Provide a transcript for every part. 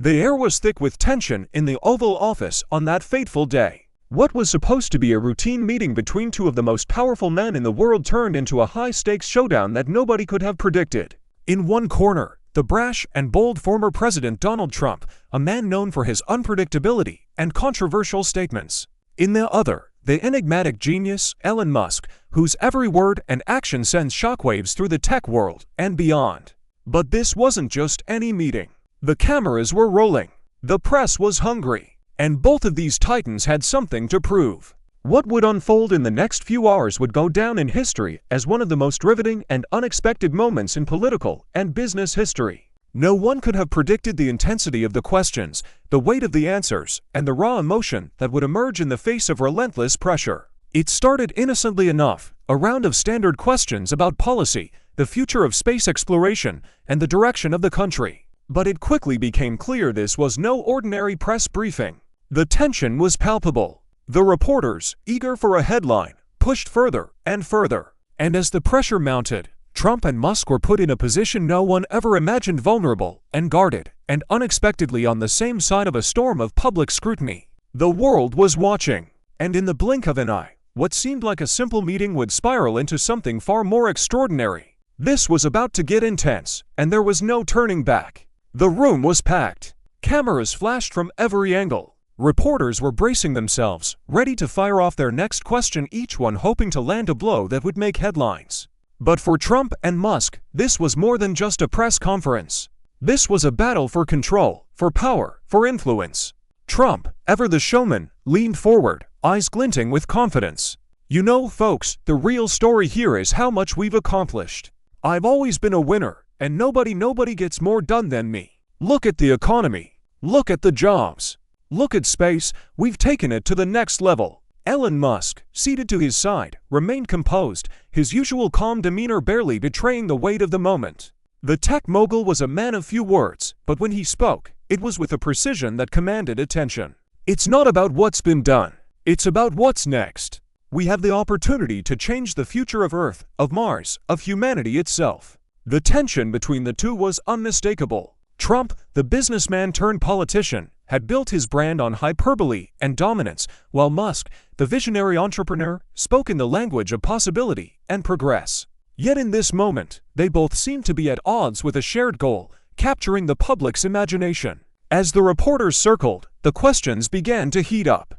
The air was thick with tension in the Oval Office on that fateful day. What was supposed to be a routine meeting between two of the most powerful men in the world turned into a high-stakes showdown that nobody could have predicted. In one corner, the brash and bold former President Donald Trump, a man known for his unpredictability and controversial statements. In the other, the enigmatic genius, Elon Musk, whose every word and action sends shockwaves through the tech world and beyond. But this wasn't just any meeting. The cameras were rolling. The press was hungry. And both of these titans had something to prove. What would unfold in the next few hours would go down in history as one of the most riveting and unexpected moments in political and business history. No one could have predicted the intensity of the questions, the weight of the answers, and the raw emotion that would emerge in the face of relentless pressure. It started innocently enough, a round of standard questions about policy, the future of space exploration, and the direction of the country. But it quickly became clear this was no ordinary press briefing. The tension was palpable. The reporters, eager for a headline, pushed further and further. And as the pressure mounted, Trump and Musk were put in a position no one ever imagined, vulnerable and guarded, and unexpectedly on the same side of a storm of public scrutiny. The world was watching, and in the blink of an eye, what seemed like a simple meeting would spiral into something far more extraordinary. This was about to get intense, and there was no turning back. The room was packed. Cameras flashed from every angle. Reporters were bracing themselves, ready to fire off their next question, each one hoping to land a blow that would make headlines. But for Trump and Musk, this was more than just a press conference. This was a battle for control, for power, for influence. Trump, ever the showman, leaned forward, eyes glinting with confidence. "You know, folks, the real story here is how much we've accomplished. I've always been a winner, and nobody gets more done than me. Look at the economy. Look at the jobs. Look at space, we've taken it to the next level." Elon Musk, seated to his side, remained composed, his usual calm demeanor barely betraying the weight of the moment. The tech mogul was a man of few words, but when he spoke, it was with a precision that commanded attention. "It's not about what's been done. It's about what's next. We have the opportunity to change the future of Earth, of Mars, of humanity itself." The tension between the two was unmistakable. Trump, the businessman turned politician, had built his brand on hyperbole and dominance, while Musk, the visionary entrepreneur, spoke in the language of possibility and progress. Yet in this moment, they both seemed to be at odds with a shared goal, capturing the public's imagination. As the reporters circled, the questions began to heat up.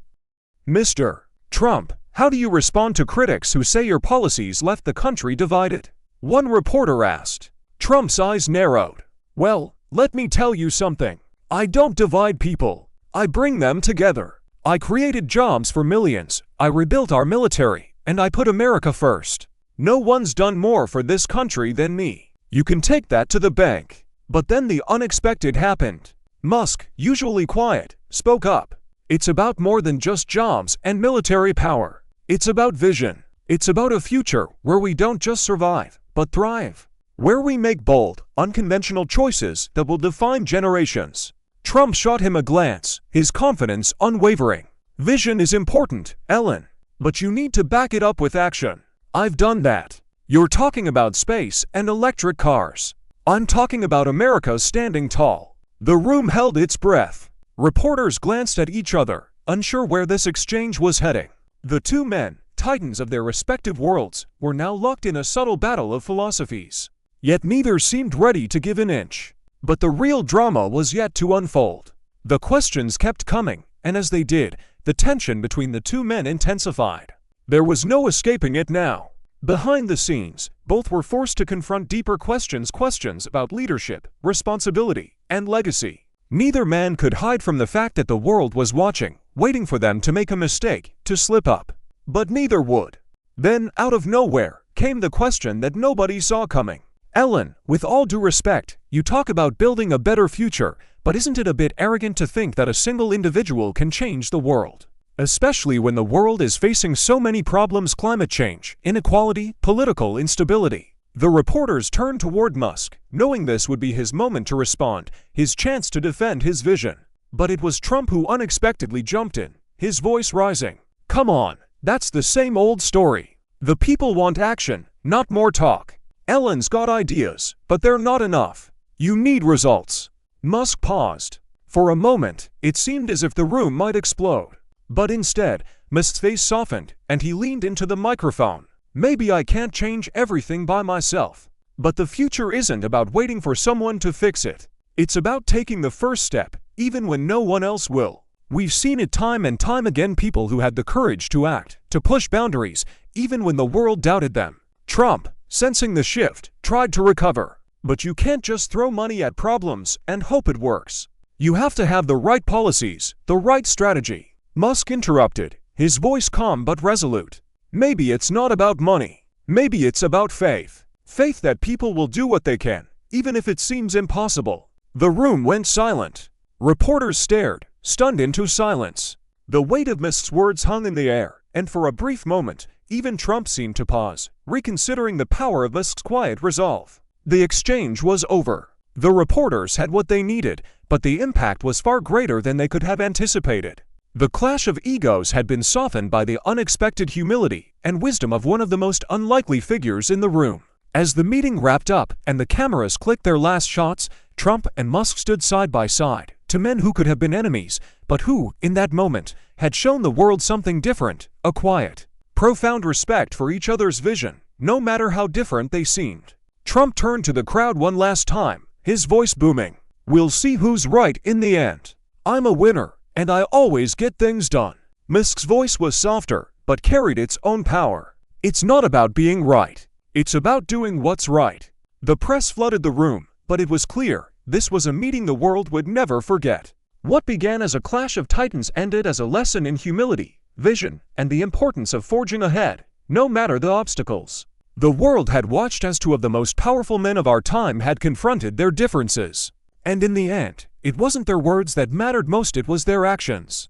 "Mr. Trump, how do you respond to critics who say your policies left the country divided?" one reporter asked. Trump's eyes narrowed. "Well, let me tell you something. I don't divide people. I bring them together. I created jobs for millions. I rebuilt our military, and I put America first. No one's done more for this country than me. You can take that to the bank." But then the unexpected happened. Musk, usually quiet, spoke up. "It's about more than just jobs and military power. It's about vision. It's about a future where we don't just survive, but thrive. Where we make bold, unconventional choices that will define generations." Trump shot him a glance, his confidence unwavering. "Vision is important, Elon, but you need to back it up with action. I've done that. You're talking about space and electric cars. I'm talking about America standing tall." The room held its breath. Reporters glanced at each other, unsure where this exchange was heading. The two men, titans of their respective worlds, were now locked in a subtle battle of philosophies. Yet neither seemed ready to give an inch. But the real drama was yet to unfold. The questions kept coming, and as they did, the tension between the two men intensified. There was no escaping it now. Behind the scenes, both were forced to confront deeper questions about leadership, responsibility, and legacy. Neither man could hide from the fact that the world was watching, waiting for them to make a mistake, to slip up. But neither would. Then, out of nowhere, came the question that nobody saw coming. "Elon, with all due respect, you talk about building a better future, but isn't it a bit arrogant to think that a single individual can change the world? Especially when the world is facing so many problems: climate change, inequality, political instability." The reporters turned toward Musk, knowing this would be his moment to respond, his chance to defend his vision. But it was Trump who unexpectedly jumped in, his voice rising. "Come on, that's the same old story. The people want action, not more talk. Elon's got ideas, but they're not enough. You need results." Musk paused. For a moment, it seemed as if the room might explode. But instead, Musk's face softened, and he leaned into the microphone. Maybe I can't change everything by myself. But the future isn't about waiting for someone to fix it. It's about taking the first step, even when no one else will. We've seen it time and time again, people who had the courage to act, to push boundaries, even when the world doubted them. Trump, sensing the shift, tried to recover. But you can't just throw money at problems and hope it works. You have to have the right policies, the right strategy. Musk interrupted, his voice calm but resolute. Maybe it's not about money. Maybe it's about faith. Faith that people will do what they can, even if it seems impossible. The room went silent. Reporters stared, stunned into silence. The weight of Musk's words hung in the air, and for a brief moment, even Trump seemed to pause, reconsidering the power of Musk's quiet resolve. The exchange was over. The reporters had what they needed, but the impact was far greater than they could have anticipated. The clash of egos had been softened by the unexpected humility and wisdom of one of the most unlikely figures in the room. As the meeting wrapped up and the cameras clicked their last shots, Trump and Musk stood side by side, two men who could have been enemies, but who, in that moment, had shown the world something different, a quiet, profound respect for each other's vision, no matter how different they seemed. Trump turned to the crowd one last time, his voice booming. "We'll see who's right in the end. I'm a winner, and I always get things done." Musk's voice was softer, but carried its own power. It's not about being right. It's about doing what's right. The press flooded the room, but it was clear, this was a meeting the world would never forget. What began as a clash of titans ended as a lesson in humility, vision, and the importance of forging ahead, no matter the obstacles. The world had watched as two of the most powerful men of our time had confronted their differences. And in the end, it wasn't their words that mattered most, it was their actions.